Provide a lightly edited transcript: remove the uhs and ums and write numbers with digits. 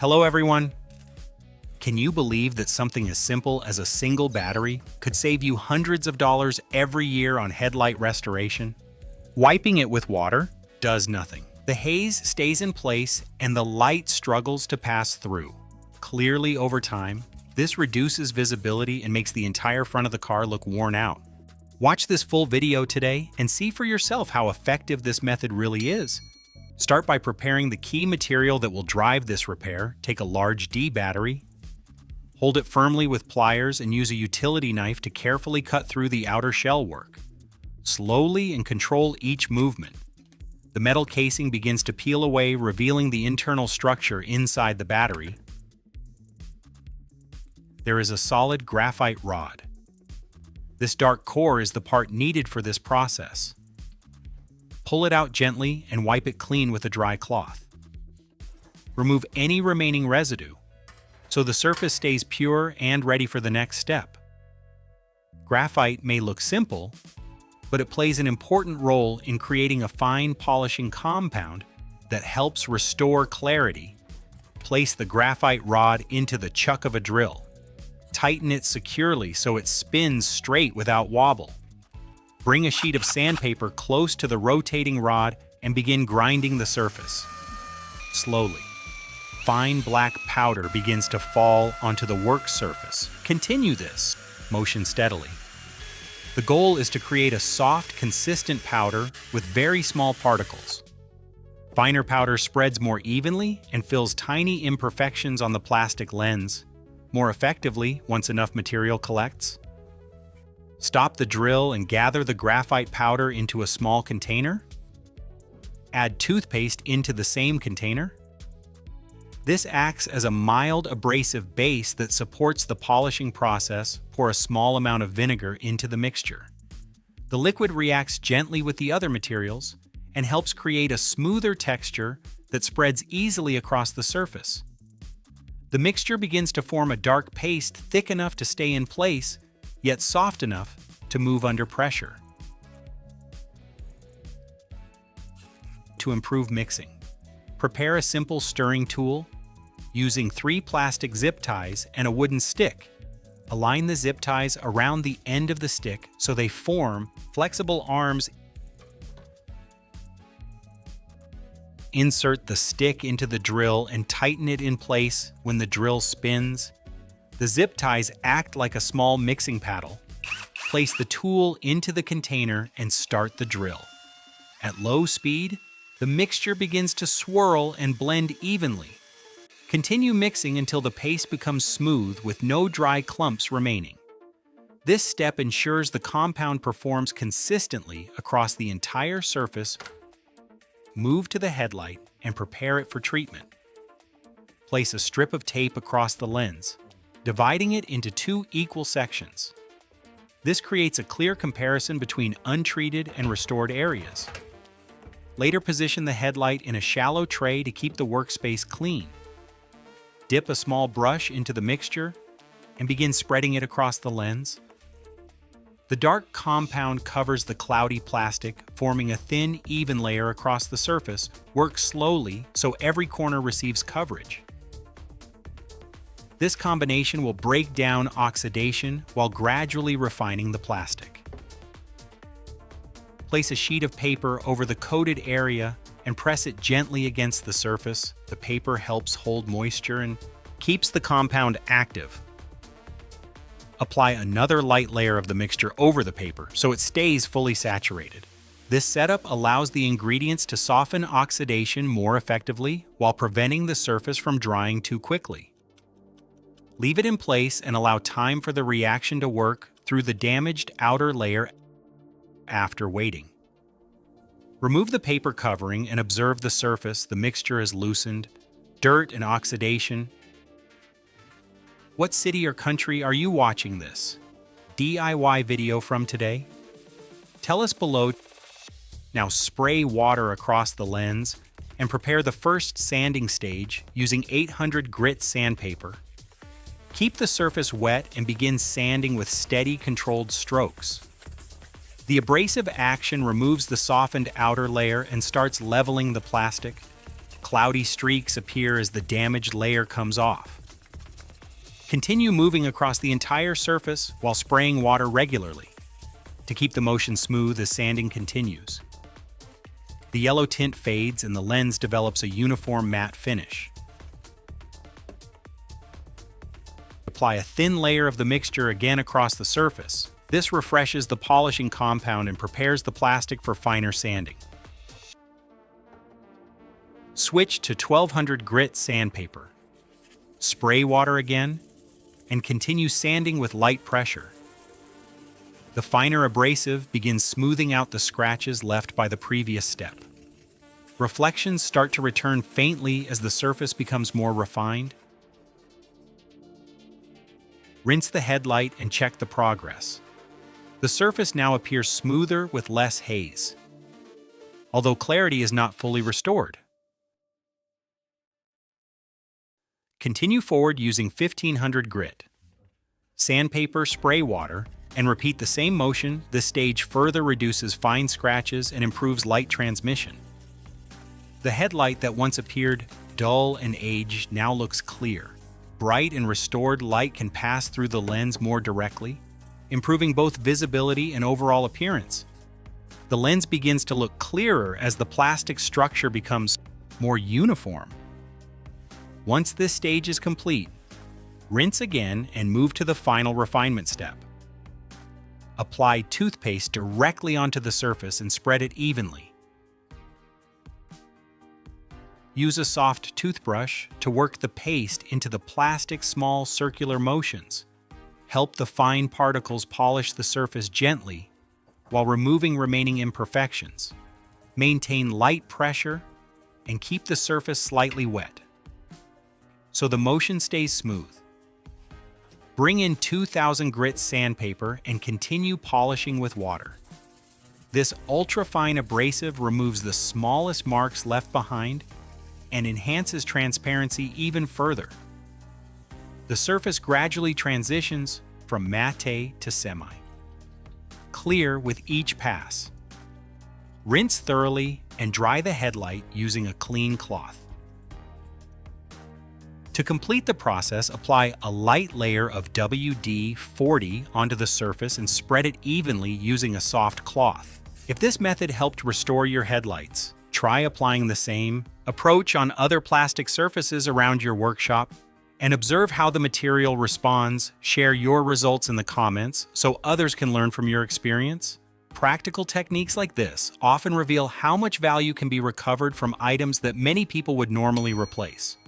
Hello everyone! Can you believe that something as simple as a single battery could save you hundreds of dollars every year on headlight restoration? Wiping it with water does nothing. The haze stays in place and the light struggles to pass through. Clearly, over time, this reduces visibility and makes the entire front of the car look worn out. Watch this full video today and see for yourself how effective this method really is. Start by preparing the key material that will drive this repair. Take a large D battery. Hold it firmly with pliers and use a utility knife to carefully cut through the outer shell work. Slowly and control each movement. The metal casing begins to peel away, revealing the internal structure inside the battery. There is a solid graphite rod. This dark core is the part needed for this process. Pull it out gently and wipe it clean with a dry cloth. Remove any remaining residue, so the surface stays pure and ready for the next step. Graphite may look simple, but it plays an important role in creating a fine polishing compound that helps restore clarity. Place the graphite rod into the chuck of a drill. Tighten it securely so it spins straight without wobble. Bring a sheet of sandpaper close to the rotating rod and begin grinding the surface. Slowly, fine black powder begins to fall onto the work surface. Continue this motion steadily. The goal is to create a soft, consistent powder with very small particles. Finer powder spreads more evenly and fills tiny imperfections on the plastic lens more effectively once enough material collects. Stop the drill and gather the graphite powder into a small container. Add toothpaste into the same container. This acts as a mild abrasive base that supports the polishing process. Pour a small amount of vinegar into the mixture. The liquid reacts gently with the other materials and helps create a smoother texture that spreads easily across the surface. The mixture begins to form a dark paste thick enough to stay in place, yet soft enough to move under pressure. To improve mixing, prepare a simple stirring tool using 3 plastic zip ties and a wooden stick. Align the zip ties around the end of the stick so they form flexible arms. Insert the stick into the drill and tighten it in place when the drill spins. The zip ties act like a small mixing paddle. Place the tool into the container and start the drill. At low speed, the mixture begins to swirl and blend evenly. Continue mixing until the paste becomes smooth with no dry clumps remaining. This step ensures the compound performs consistently across the entire surface. Move to the headlight and prepare it for treatment. Place a strip of tape across the lens, dividing it into 2 equal sections. This creates a clear comparison between untreated and restored areas. Later, position the headlight in a shallow tray to keep the workspace clean. Dip a small brush into the mixture and begin spreading it across the lens. The dark compound covers the cloudy plastic, forming a thin, even layer across the surface. Work slowly so every corner receives coverage. This combination will break down oxidation while gradually refining the plastic. Place a sheet of paper over the coated area and press it gently against the surface. The paper helps hold moisture and keeps the compound active. Apply another light layer of the mixture over the paper so it stays fully saturated. This setup allows the ingredients to soften oxidation more effectively while preventing the surface from drying too quickly. Leave it in place and allow time for the reaction to work through the damaged outer layer after waiting. Remove the paper covering and observe the surface. The mixture is loosened, dirt and oxidation. What city or country are you watching this DIY video from today? Tell us below. Now spray water across the lens and prepare the first sanding stage using 800 grit sandpaper. Keep the surface wet and begin sanding with steady, controlled strokes. The abrasive action removes the softened outer layer and starts leveling the plastic. Cloudy streaks appear as the damaged layer comes off. Continue moving across the entire surface while spraying water regularly to keep the motion smooth as sanding continues. The yellow tint fades and the lens develops a uniform matte finish. Apply a thin layer of the mixture again across the surface. This refreshes the polishing compound and prepares the plastic for finer sanding. Switch to 1200 grit sandpaper. Spray water again, and continue sanding with light pressure. The finer abrasive begins smoothing out the scratches left by the previous step. Reflections start to return faintly as the surface becomes more refined. Rinse the headlight and check the progress. The surface now appears smoother with less haze, although clarity is not fully restored. Continue forward using 1500 grit. Sandpaper, spray water, and repeat the same motion. This stage further reduces fine scratches and improves light transmission. The headlight that once appeared dull and aged now looks clear. Bright and restored light can pass through the lens more directly, improving both visibility and overall appearance. The lens begins to look clearer as the plastic structure becomes more uniform. Once this stage is complete, rinse again and move to the final refinement step. Apply toothpaste directly onto the surface and spread it evenly. Use a soft toothbrush to work the paste into the plastic's small circular motions. Help the fine particles polish the surface gently while removing remaining imperfections. Maintain light pressure and keep the surface slightly wet so the motion stays smooth. Bring in 2000 grit sandpaper and continue polishing with water. This ultra-fine abrasive removes the smallest marks left behind and enhances transparency even further. The surface gradually transitions from matte to semi. Clear with each pass. Rinse thoroughly and dry the headlight using a clean cloth. To complete the process, apply a light layer of WD-40 onto the surface and spread it evenly using a soft cloth. If this method helped restore your headlights, try applying the same approach on other plastic surfaces around your workshop and observe how the material responds. Share your results in the comments so others can learn from your experience. Practical techniques like this often reveal how much value can be recovered from items that many people would normally replace.